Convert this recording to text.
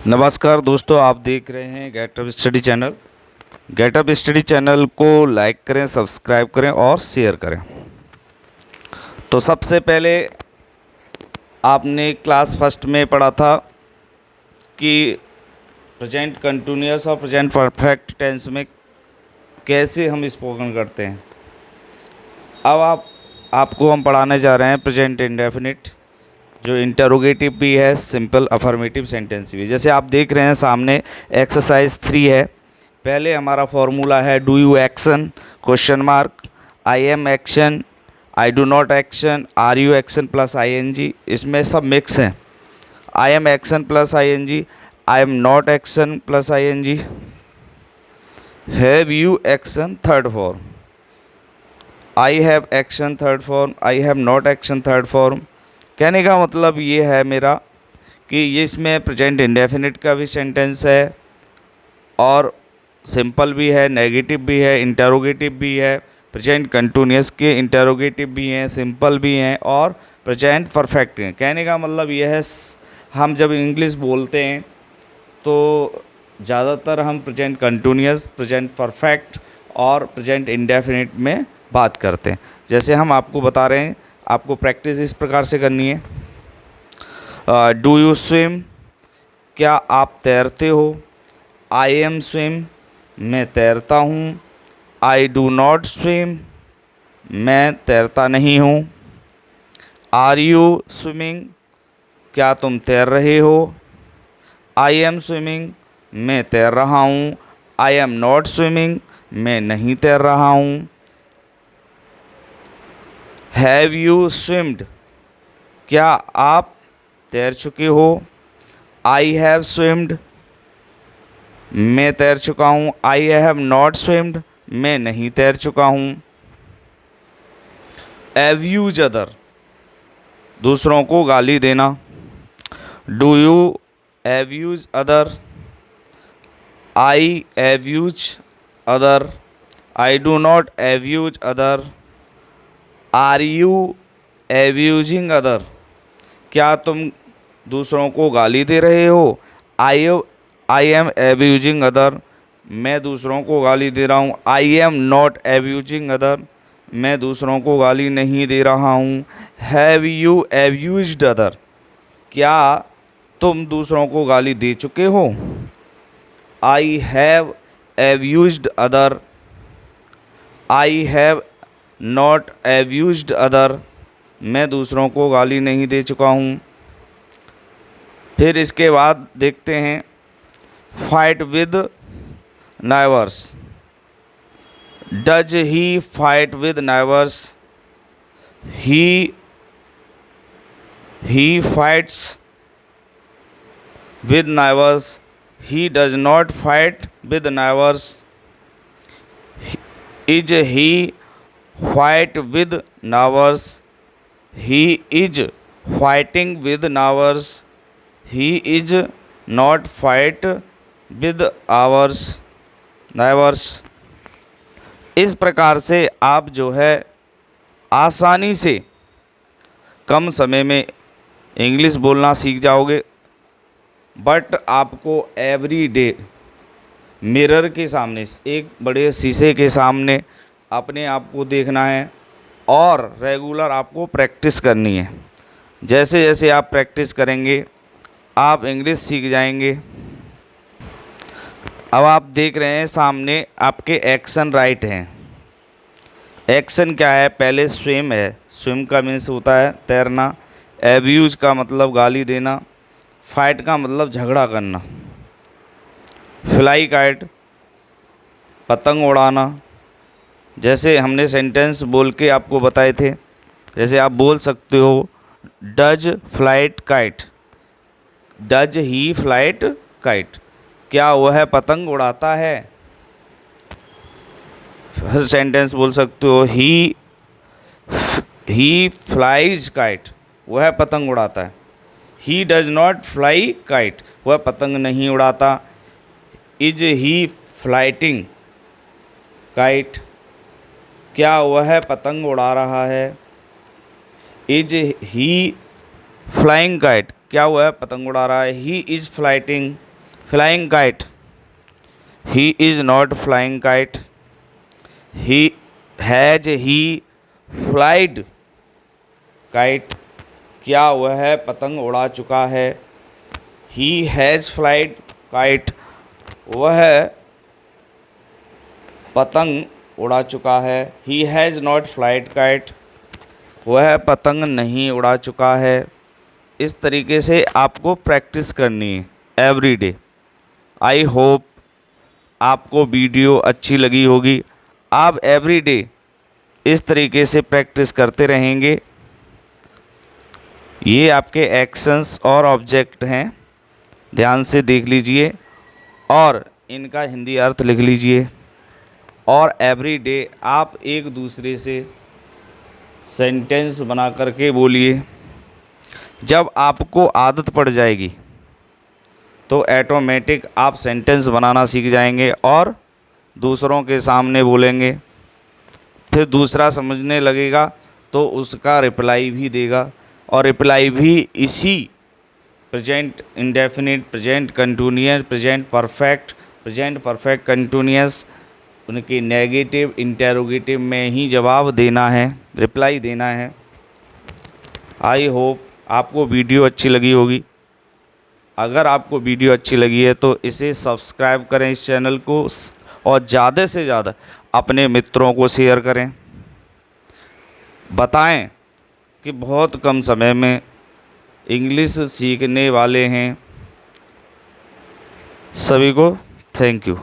नमस्कार दोस्तों, आप देख रहे हैं getup study channel. Getup study channel को लाइक करें, सब्सक्राइब करें और शेयर करें। तो सबसे पहले आपने क्लास फर्स्ट में पढ़ा था कि प्रेजेंट कंटिन्यूअस और प्रेजेंट परफेक्ट टेंस में कैसे हम स्पोकन करते हैं। अब आपको हम पढ़ाने जा रहे हैं प्रेजेंट इंडेफिनिट, जो इंटरोगेटिव भी है, सिंपल अफर्मेटिव सेंटेंस भी। जैसे आप देख रहे हैं सामने एक्सरसाइज 3 है। पहले हमारा फॉर्मूला है do you action question mark, I am action, I do not action, are you action plus I N G. इसमें सब मिक्स हैं। I am action plus I N G, I am not action plus I N G, have you action third form, I have action third form, I have not action third form. कहने का मतलब ये है मेरा कि ये इसमें present indefinite का भी सेंटेंस है और सिंपल भी है, नेगेटिव भी है, इंटरोगेटिव भी है। प्रेजेंट कंटिन्यूअस के इंटरोगेटिव भी हैं, सिंपल भी हैं और प्रेजेंट परफेक्ट हैं। कहने का मतलब ये है, हम जब इंग्लिश बोलते हैं तो ज़्यादातर हम प्रेजेंट कंटिन्यूअस, प्रेजेंट परफेक्ट और प्रेजेंट इंडेफिनिट में बात करते हैं। जैसे हम आपको बता रहे हैं, आपको प्रैक्टिस इस प्रकार से करनी है। डू यू स्विम, क्या आप तैरते हो। आई एम स्विम, मैं तैरता हूँ। आई डू नॉट स्विम, मैं तैरता नहीं हूँ। आर यू स्विमिंग, क्या तुम तैर रहे हो। आई एम स्विमिंग, मैं तैर रहा हूँ। आई एम नॉट स्विमिंग, मैं नहीं तैर रहा हूँ। हैव यू स्विम्ड, क्या आप तैर चुके हो। आई हैव स्विम्ड, मैं तैर चुका हूँ। आई हैव नॉट स्विम्ड, मैं नहीं तैर चुका हूँ। एव्यूज अदर, दूसरों को गाली देना। Do you abuse other, I abuse other, I do not abuse other. Are you abusing other, क्या तुम दूसरों को गाली दे रहे हो। आई एम एब्यूजिंग अदर, मैं दूसरों को गाली दे रहा हूँ। आई एम नॉट एब्यूजिंग अदर, मैं दूसरों को गाली नहीं दे रहा हूँ। हैव यू एब्यूज्ड अदर, क्या तुम दूसरों को गाली दे चुके हो। I have abused other, I have not abused other, मैं दूसरों को गाली नहीं दे चुका हूँ। फिर इसके बाद देखते हैं fight with neighbours. Does he fight with neighbours, he fights with neighbours, he does not fight with neighbours. Is he fight with neighbours, he is fighting with neighbours, he is not fight with ours neighbours. इस प्रकार से आप जो है आसानी से कम समय में इंग्लिश बोलना सीख जाओगे। बट आपको एवरी डे मिरर के सामने, एक बड़े शीशे के सामने अपने आप को देखना है और रेगुलर आपको प्रैक्टिस करनी है। जैसे जैसे आप प्रैक्टिस करेंगे आप इंग्लिश सीख जाएंगे। अब आप देख रहे हैं सामने आपके एक्शन राइट हैं। एक्शन क्या है, पहले स्विम है, स्विम का मीन्स होता है तैरना। एब्यूज का मतलब गाली देना। फाइट का मतलब झगड़ा करना। फ्लाई काइट, पतंग उड़ाना। जैसे हमने सेंटेंस बोल के आपको बताए थे, जैसे आप बोल सकते हो does flight kite, does he flight kite, क्या वह पतंग उड़ाता है। हर सेंटेंस बोल सकते हो ही फ्लाइज काइट, वह पतंग उड़ाता है। ही डज नॉट फ्लाई काइट, वह पतंग नहीं उड़ाता। इज ही फ्लाइटिंग काइट, क्या वह पतंग उड़ा रहा है। इज ही फ्लाइंग काइट, क्या वह पतंग उड़ा रहा है। He is flighting flying kite, he is not flying kite, he has he flied kite, क्या वह पतंग उड़ा चुका है। ही हैज़ फ्लाइड काइट, वह पतंग उड़ा चुका है। He has not flied kite, वह पतंग नहीं उड़ा चुका है। इस तरीके से आपको प्रैक्टिस करनी है एवरी डे। आई होप आपको वीडियो अच्छी लगी होगी। आप एवरी डे इस तरीके से प्रैक्टिस करते रहेंगे। ये आपके एक्शंस और ऑब्जेक्ट हैं, ध्यान से देख लीजिए और इनका हिंदी अर्थ लिख लीजिए। और एवरी डे आप एक दूसरे से सेंटेंस बना करके बोलिए। जब आपको आदत पड़ जाएगी तो ऑटोमेटिक आप सेंटेंस बनाना सीख जाएंगे और दूसरों के सामने बोलेंगे। फिर दूसरा समझने लगेगा तो उसका रिप्लाई भी देगा, और रिप्लाई भी इसी present indefinite, present continuous, present perfect continuous, उनके नेगेटिव इंटेरोगेटिव में ही जवाब देना है, रिप्लाई देना है। आई होप आपको वीडियो अच्छी लगी होगी। अगर आपको वीडियो अच्छी लगी है तो इसे सब्सक्राइब करें इस चैनल को, और ज़्यादा से ज़्यादा अपने मित्रों को शेयर करें। बताएं कि बहुत कम समय में इंग्लिश सीखने वाले हैं। सभी को थैंक यू।